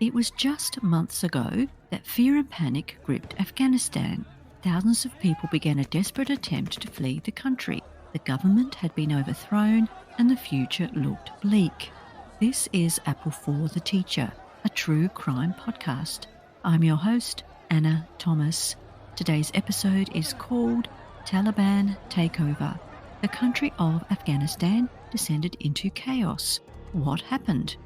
It was just months ago that fear and panic gripped Afghanistan. Thousands of people began a desperate attempt to flee the country. The government had been overthrown and the future looked bleak. This is Apple for the Teacher, a true crime podcast. I'm your host, Anna Thomas. Today's episode is called Taliban Takeover. The country of Afghanistan descended into chaos. What happened?